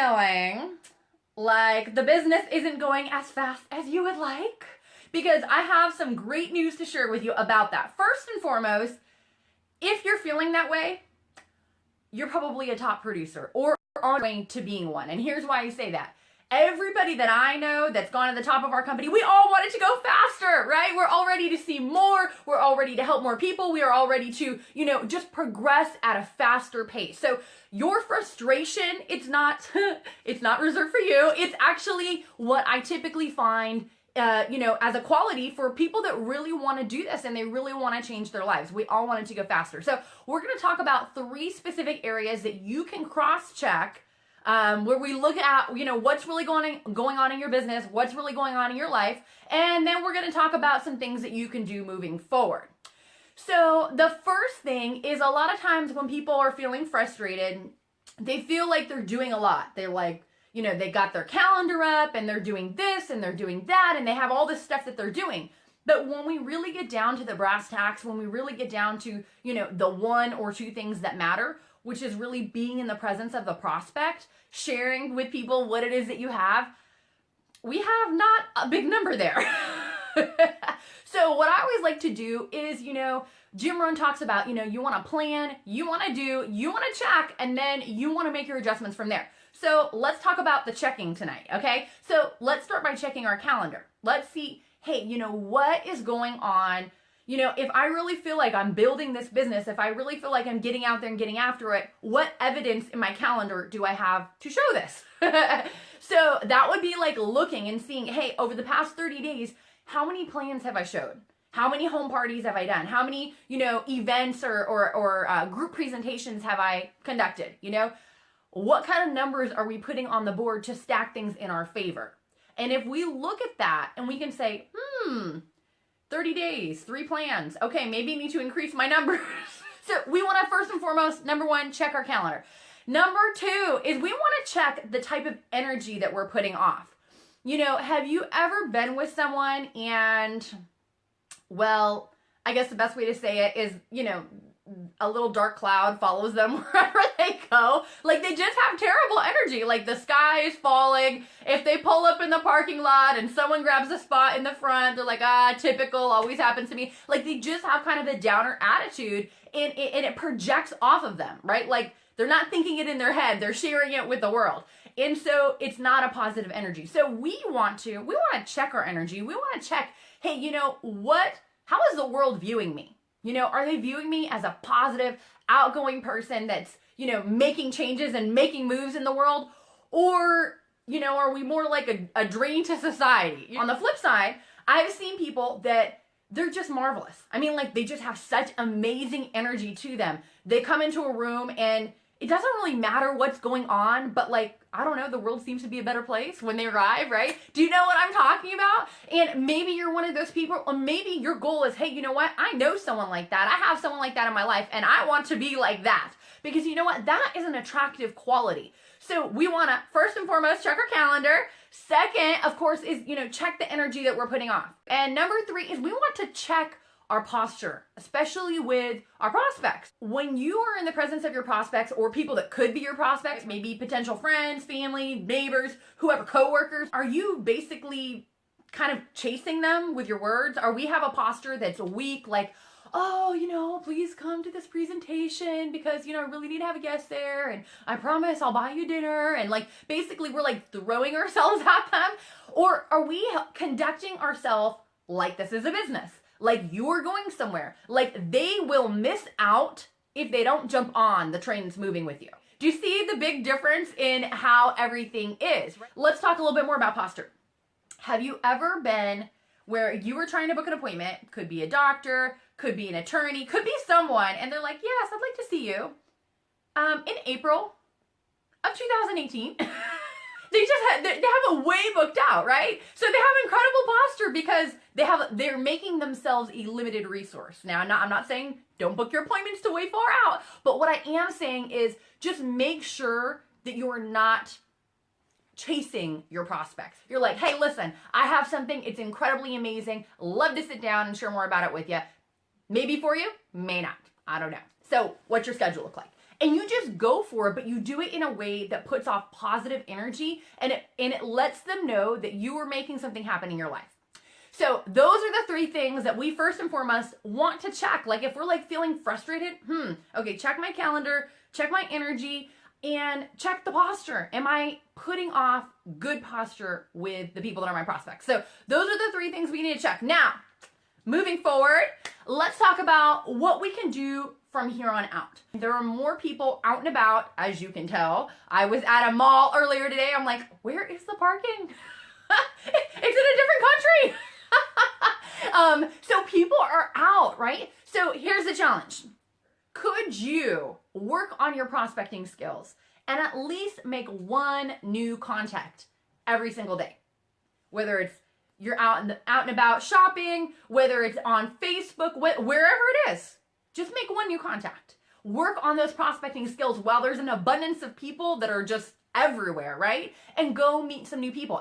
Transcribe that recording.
feeling like the business isn't going as fast as you would like, because I have some great news to share with you about that. First and foremost, if you're feeling that way, you're probably a top producer or on your way to being one. And here's why I say that. Everybody that I know that's gone to the top of our company, we all want it to go faster, right? We're all ready to see more. We're all ready to help more people. We are all ready to, just progress at a faster pace. So your frustration, it's not reserved for you. It's actually what I typically find as a quality for people that really want to do this and they really want to change their lives. We all want it to go faster. So we're going to talk about 3 specific areas that you can cross-check where we look at, what's really going on in your business, what's really going on in your life, and then we're going to talk about some things that you can do moving forward. So the first thing is, a lot of times when people are feeling frustrated, they feel like they're doing a lot. They're like, they got their calendar up and they're doing this and they're doing that and they have all this stuff that they're doing. But when we really get down to the brass tacks, when we really get down to, the 1 or 2 things that matter, which is really being in the presence of the prospect, sharing with people what it is that you have, we have not a big number there. So what I always like to do is, Jim Rohn talks about, you want to plan, you want to do, you want to check, and then you want to make your adjustments from there. So let's talk about the checking tonight, okay? So let's start by checking our calendar. Let's see, hey, what is going on? If I really feel like I'm building this business, if I really feel like I'm getting out there and getting after it, what evidence in my calendar do I have to show this? So that would be like looking and seeing, hey, over the past 30 days, how many plans have I showed? How many home parties have I done? How many, events or group presentations have I conducted? What kind of numbers are we putting on the board to stack things in our favor? And if we look at that and we can say, 30 days, 3 plans. Okay, maybe I need to increase my numbers. So we want to first and foremost, number 1, check our calendar. Number 2 is we want to check the type of energy that we're putting off. Have you ever been with someone and, well, I guess the best way to say it is, a little dark cloud follows them wherever they go. Like, they just have terrible energy. Like, the sky is falling. If they pull up in the parking lot and someone grabs a spot in the front, they're like, typical, always happens to me. Like, they just have kind of a downer attitude, and it projects off of them, right? Like, they're not thinking it in their head. They're sharing it with the world. And so it's not a positive energy. So we want to check our energy. We want to check, hey, how is the world viewing me? Are they viewing me as a positive, outgoing person that's, making changes and making moves in the world? Or, are we more like a drain to society? On the flip side, I've seen people that they're just marvelous. I mean, like, they just have such amazing energy to them. They come into a room and it doesn't really matter what's going on, but like, I don't know, the world seems to be a better place when they arrive, right? Do you know what I'm talking about? And maybe you're one of those people, or maybe your goal is, hey, you know what? I know someone like that. I have someone like that in my life, and I want to be like that. Because you know what? That is an attractive quality. So we want to, first and foremost, check our calendar. Second, of course, is, check the energy that we're putting off. And number 3 is we want to check our posture, especially with our prospects. When you are in the presence of your prospects or people that could be your prospects, maybe potential friends, family, neighbors, whoever, coworkers, are you basically kind of chasing them with your words? Or we have a posture that's weak, like, oh, please come to this presentation because, I really need to have a guest there and I promise I'll buy you dinner. And like, basically we're like throwing ourselves at them. Or are we conducting ourselves like this is a business? Like you're going somewhere. Like they will miss out if they don't jump on the train that's moving with you. Do you see the big difference in how everything is? Let's talk a little bit more about posture. Have you ever been where you were trying to book an appointment? Could be a doctor, could be an attorney, could be someone, and they're like, yes, I'd like to see you in April of 2018. They have a way booked out, right? So they have incredible posture because they're making themselves a limited resource. Now, I'm not saying don't book your appointments to way far out, but what I am saying is just make sure that you're not chasing your prospects. You're like, hey, listen, I have something. It's incredibly amazing. Love to sit down and share more about it with you. Maybe for you, may not. I don't know. So what's your schedule look like? and you just go for it, but you do it in a way that puts off positive energy, and it lets them know that you are making something happen in your life. So those are the 3 things that we first and foremost want to check. Like if we're like feeling frustrated, okay, check my calendar, check my energy, and check the posture. Am I putting off good posture with the people that are my prospects? So those are the 3 things we need to check. Now, moving forward, let's talk about what we can do from here on out. There are more people out and about, as you can tell. I was at a mall earlier today. I'm like, where is the parking? It's in a different country. So people are out, right? So here's the challenge. Could you work on your prospecting skills and at least make 1 new contact every single day? Whether it's you're out and about shopping, whether it's on Facebook, wherever it is, just make 1 new contact. Work on those prospecting skills while there's an abundance of people that are just everywhere, right? And go meet some new people.